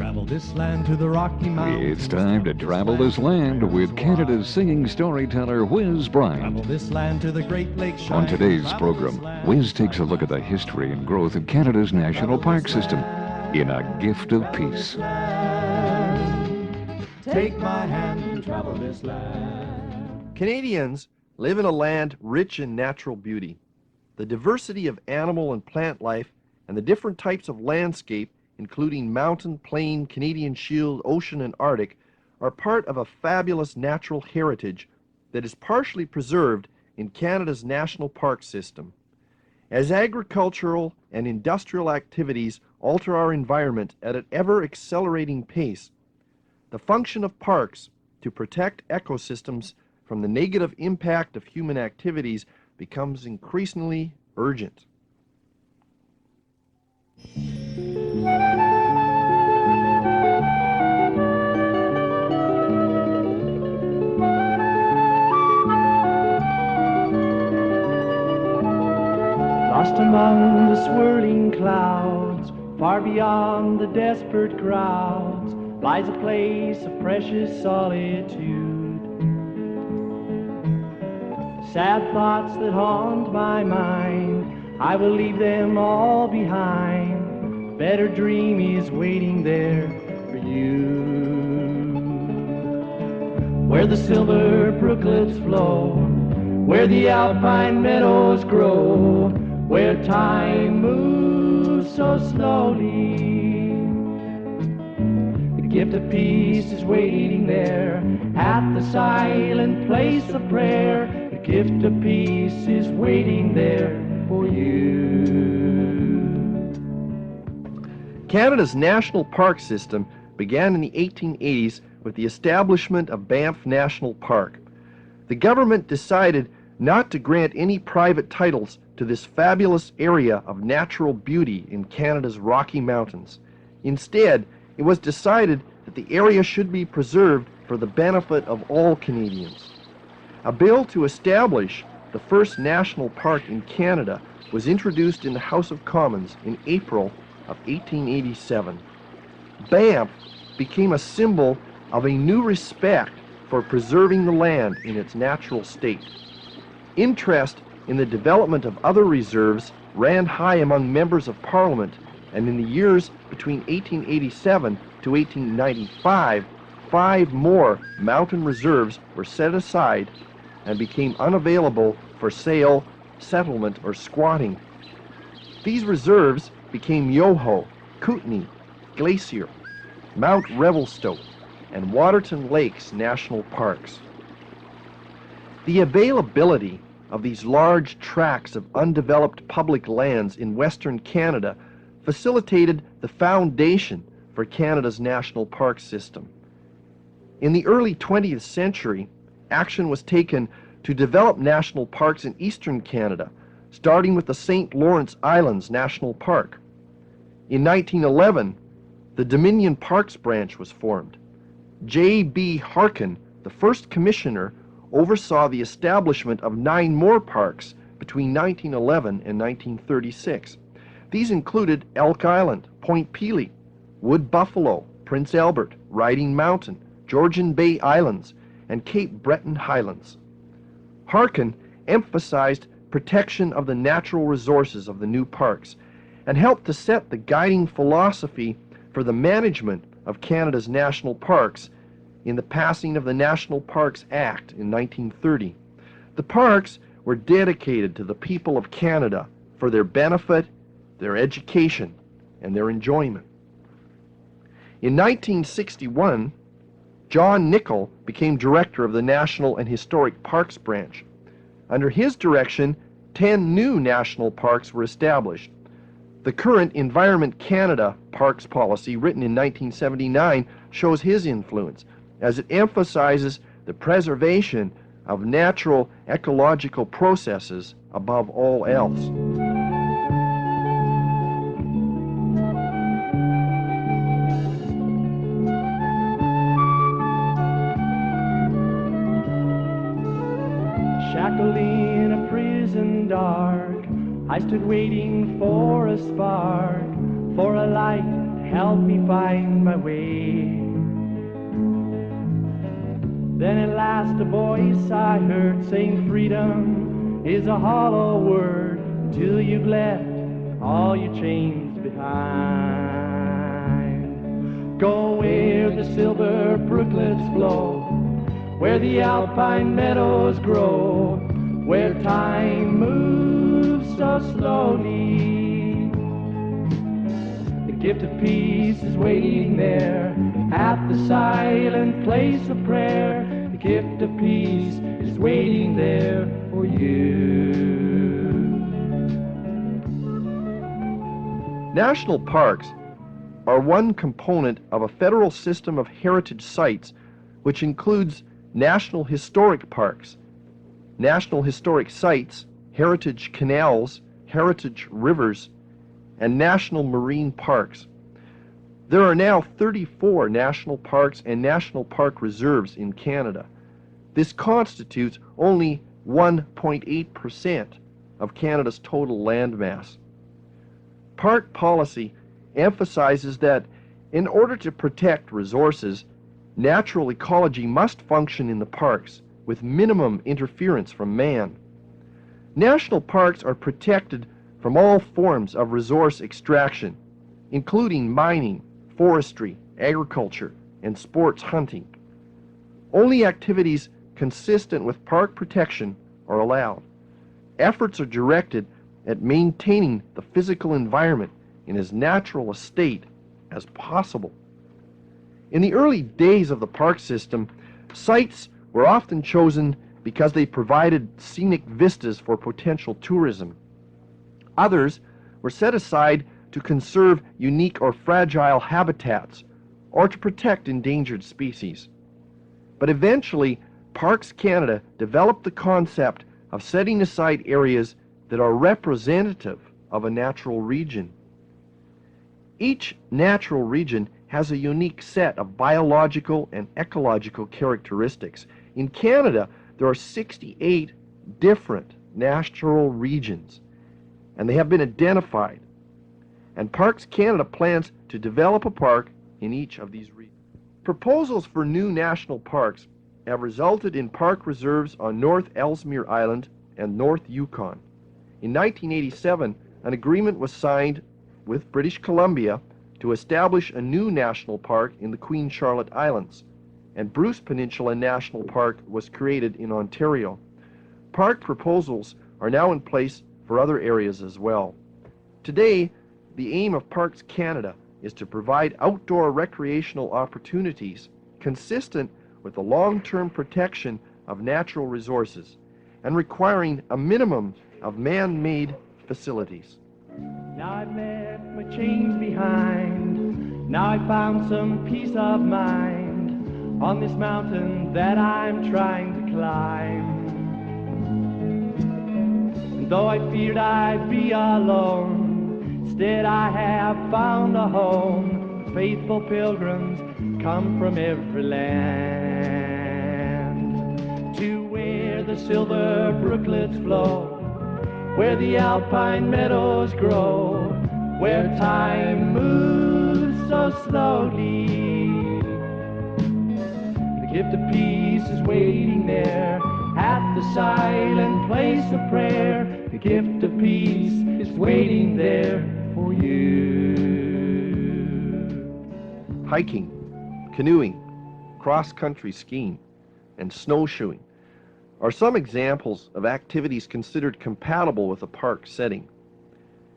Travel this land to the Rocky Mountains. It's time to travel this land with Canada's singing storyteller, Bryant. Travel this land to the Great Lakes. On today's program, Wiz takes a look at the history and growth of Canada's national park system in A Gift of Peace. Take my hand and travel this land. Canadians live in a land rich in natural beauty. The diversity of animal and plant life and the different types of landscape, including mountain, plain, Canadian Shield, ocean, and Arctic, are part of a fabulous natural heritage that is partially preserved in Canada's national park system. As agricultural and industrial activities alter our environment at an ever-accelerating pace, the function of parks to protect ecosystems from the negative impact of human activities becomes increasingly urgent. Lost among the swirling clouds, far beyond the desperate crowds, lies a place of precious solitude. Sad thoughts that haunt my mind, I will leave them all behind. Better dream is waiting there for you. Where the silver brooklets flow, where the alpine meadows grow, where time moves so slowly. The gift of peace is waiting there at the silent place of prayer. The gift of peace is waiting there for you. Canada's national park system began in the 1880s with the establishment of Banff National Park. The government decided not to grant any private titles to this fabulous area of natural beauty in Canada's Rocky Mountains. Instead, it was decided that the area should be preserved for the benefit of all Canadians. A bill to establish the first national park in Canada was introduced in the House of Commons in April of 1887. Banff became a symbol of a new respect for preserving the land in its natural state. Interest in the development of other reserves ran high among members of Parliament, and in the years between 1887 to 1895, 5 more mountain reserves were set aside and became unavailable for sale, settlement, or squatting. These reserves became Yoho, Kootenay, Glacier, Mount Revelstoke, and Waterton Lakes National Parks. The availability of these large tracts of undeveloped public lands in Western Canada facilitated the foundation for Canada's national park system. In the early 20th century, action was taken to develop national parks in eastern Canada, starting with the St. Lawrence Islands National Park. In 1911, the Dominion Parks branch was formed. J.B. Harkin, the first commissioner, oversaw the establishment of 9 more parks between 1911 and 1936. These included Elk Island, Point Pelee, Wood Buffalo, Prince Albert, Riding Mountain, Georgian Bay Islands, and Cape Breton Highlands. Harkin emphasized protection of the natural resources of the new parks and helped to set the guiding philosophy for the management of Canada's national parks in the passing of the National Parks Act in 1930. The parks were dedicated to the people of Canada for their benefit, their education, and their enjoyment. In 1961, John Nicol became director of the National and Historic Parks branch. Under his direction, 10 new national parks were established. The current Environment Canada Parks policy, written in 1979, shows his influence, as it emphasizes the preservation of natural ecological processes above all else. Shackled in a prison dark, I stood waiting for a spark, for a light help me find my way. Then at last a voice I heard saying freedom is a hollow word till you've left all your chains behind. Go where the silver brooklets flow, where the alpine meadows grow, where time moves so slowly. The gift of peace is waiting there at the silent place of prayer. The gift of peace is waiting there for you. National parks are one component of a federal system of heritage sites which includes national historic parks, national historic sites, heritage canals, heritage rivers, and national marine parks. There are now 34 national parks and national park reserves in Canada. This constitutes only 1.8% of Canada's total landmass. Park policy emphasizes that in order to protect resources, natural ecology must function in the parks with minimum interference from man. National parks are protected from all forms of resource extraction, including mining, forestry, agriculture, and sports hunting. Only activities consistent with park protection are allowed. Efforts are directed at maintaining the physical environment in as natural a state as possible. In the early days of the park system, sites were often chosen because they provided scenic vistas for potential tourism. Others were set aside to conserve unique or fragile habitats or to protect endangered species. But eventually, Parks Canada developed the concept of setting aside areas that are representative of a natural region. Each natural region has a unique set of biological and ecological characteristics. In Canada, there are 68 different natural regions, and they have been identified. And Parks Canada plans to develop a park in each of these regions. Proposals for new national parks have resulted in park reserves on North Ellesmere Island and North Yukon. In 1987, an agreement was signed with British Columbia to establish a new national park in the Queen Charlotte Islands, and Bruce Peninsula National Park was created in Ontario. Park proposals are now in place for other areas as well. Today, the aim of Parks Canada is to provide outdoor recreational opportunities consistent with the long-term protection of natural resources and requiring a minimum of man-made facilities. Now I've left my chains behind. Now I found some peace of mind on this mountain that I'm trying to climb. And though I feared I'd be alone, instead I have found a home. Faithful pilgrims come from every land to where the silver brooklets flow, where the alpine meadows grow, where time moves so slowly. The gift of peace is waiting there at the silent place of prayer. The gift of peace is waiting there for you. Hiking, canoeing, cross-country skiing, and snowshoeing are some examples of activities considered compatible with a park setting.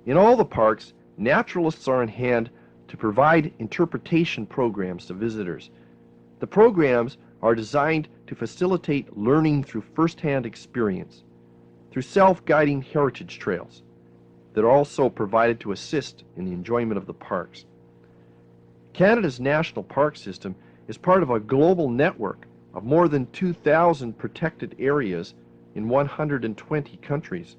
In all the parks, naturalists are on hand to provide interpretation programs to visitors. The programs are designed to facilitate learning through first-hand experience, through self-guiding heritage trails that are also provided to assist in the enjoyment of the parks. Canada's national park system is part of a global network of more than 2,000 protected areas in 120 countries.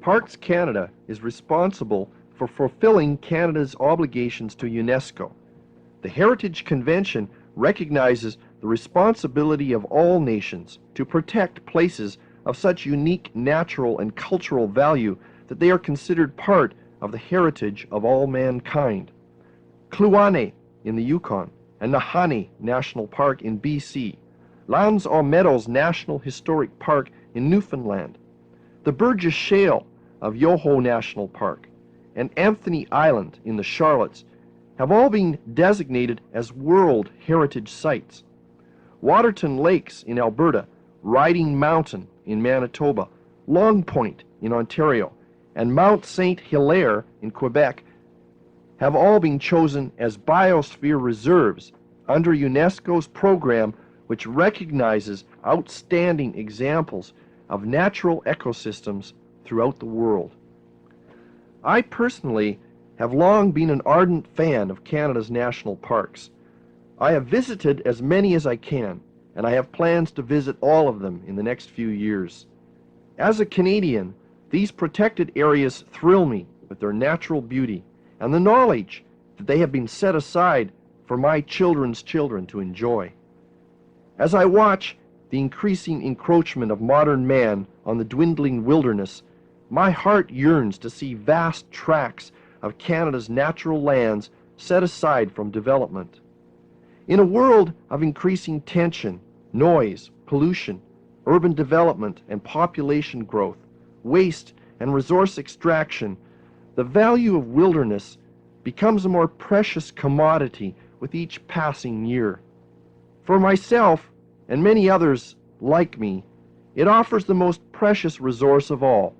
Parks Canada is responsible for fulfilling Canada's obligations to UNESCO. The Heritage Convention recognizes the responsibility of all nations to protect places of such unique natural and cultural value that they are considered part of the heritage of all mankind. Kluane in the Yukon, and Nahanni National Park in BC, Lands aux Meadows National Historic Park in Newfoundland, the Burgess Shale of Yoho National Park, and Anthony Island in the Charlottes have all been designated as World Heritage Sites. Waterton Lakes in Alberta, Riding Mountain in Manitoba, Long Point in Ontario, and Mount St. Hilaire in Quebec have all been chosen as biosphere reserves under UNESCO's program, which recognizes outstanding examples of natural ecosystems throughout the world. I personally have long been an ardent fan of Canada's national parks. I have visited as many as I can, and I have plans to visit all of them in the next few years. As a Canadian, these protected areas thrill me with their natural beauty and the knowledge that they have been set aside for my children's children to enjoy. As I watch the increasing encroachment of modern man on the dwindling wilderness, my heart yearns to see vast tracts of Canada's natural lands set aside from development. In a world of increasing tension, noise, pollution, urban development and population growth, waste and resource extraction, the value of wilderness becomes a more precious commodity with each passing year. For myself and many others like me, it offers the most precious resource of all,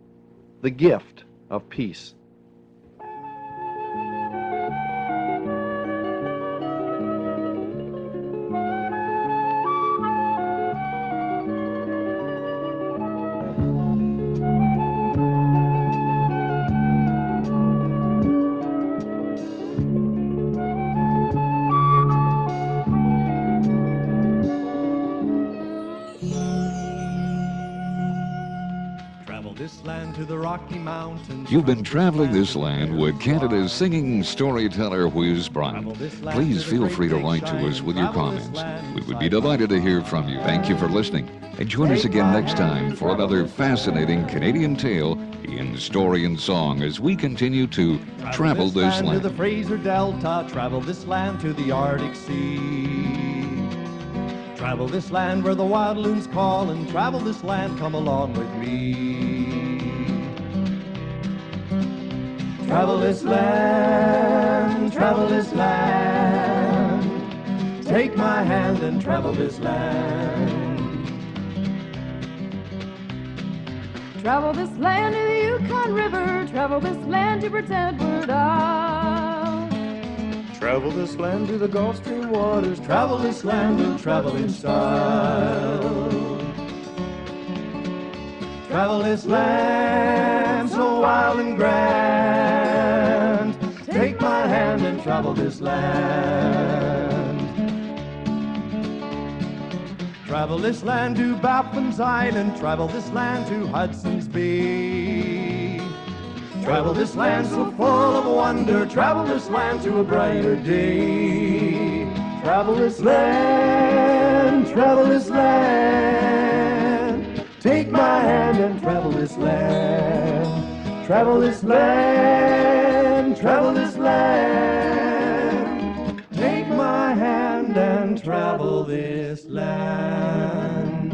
the gift of peace. To the Rocky Mountains. You've been traveling this land with Canada's singing storyteller, Whiz Bryant. Please feel free to write to us with your comments. We would be delighted to hear from you. Thank you for listening. And join us again next time for another fascinating Canadian tale in story and song as we continue to travel this land. To the Fraser Delta, travel this land to the Arctic Sea. Travel this land where the wild loons call, and travel this land, come along with me. Travel this land, take my hand and travel this land. Travel this land to the Yukon River, travel this land to Prince Edward Isle. Travel this land to the Gulf Stream waters, travel this land, we'll travel in style. Travel this land so wild and grand, take my hand and travel this land. Travel this land to Baffin's Island, travel this land to Hudson's Bay. Travel this land so full of wonder, travel this land to a brighter day. Travel this land, take my hand and travel this land. Travel this land, take my hand and travel this land.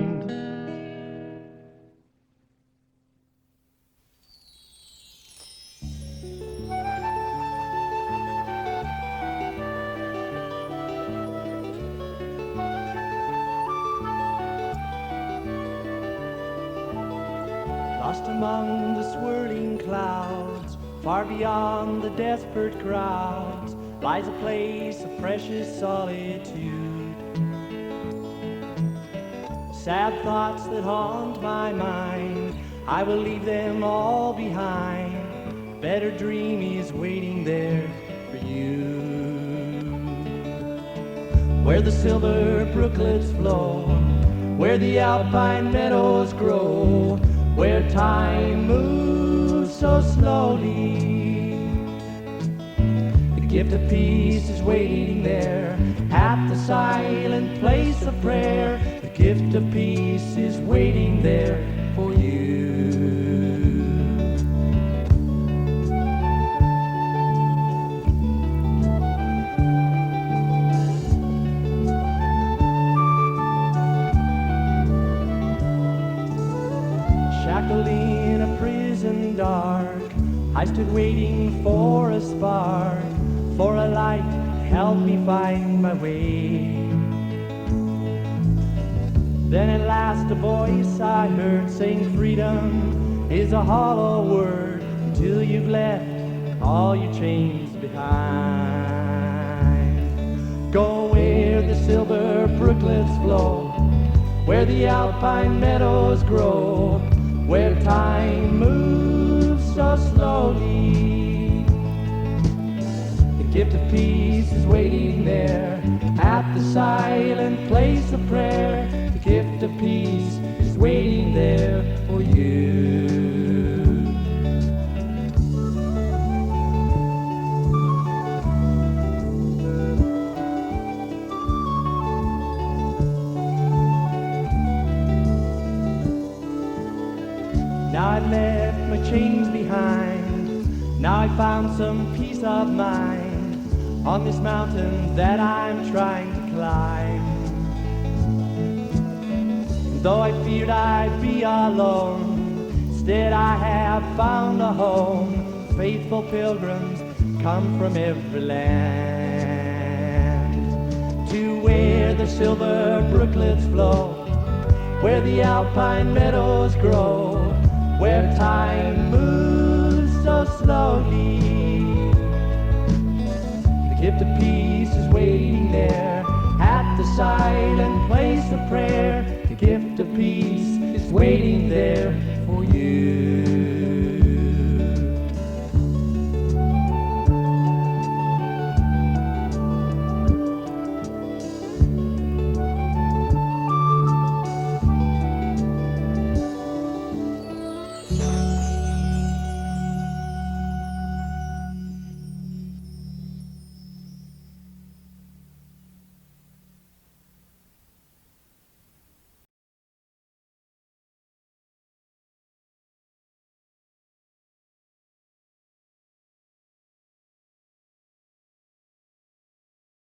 Lost among the swirling clouds, far beyond the desperate crowds, lies a place of precious solitude. Sad thoughts that haunt my mind, I will leave them all behind. Better dream is waiting there for you. Where the silver brooklets flow, where the alpine meadows grow, where time moves so slowly. The gift of peace is waiting there at the silent place of prayer. The gift of peace is waiting there for you. I stood waiting for a spark, for a light to help me find my way. Then at last a voice I heard saying freedom is a hollow word until you've left all your chains behind. Go where the silver brooklets flow, where the alpine meadows grow, where time moves so slowly. The gift of peace is waiting there at the silent place of prayer. The gift of peace is waiting there for you. Now I've left my chains behind. Now I found some peace of mind on this mountain that I'm trying to climb. And though I feared I'd be alone, instead I have found a home. Faithful pilgrims come from every land to where the silver brooklets flow, where the alpine meadows grow, where time moves so slowly. The gift of peace is waiting there at the silent place of prayer. The gift of peace is waiting there for you.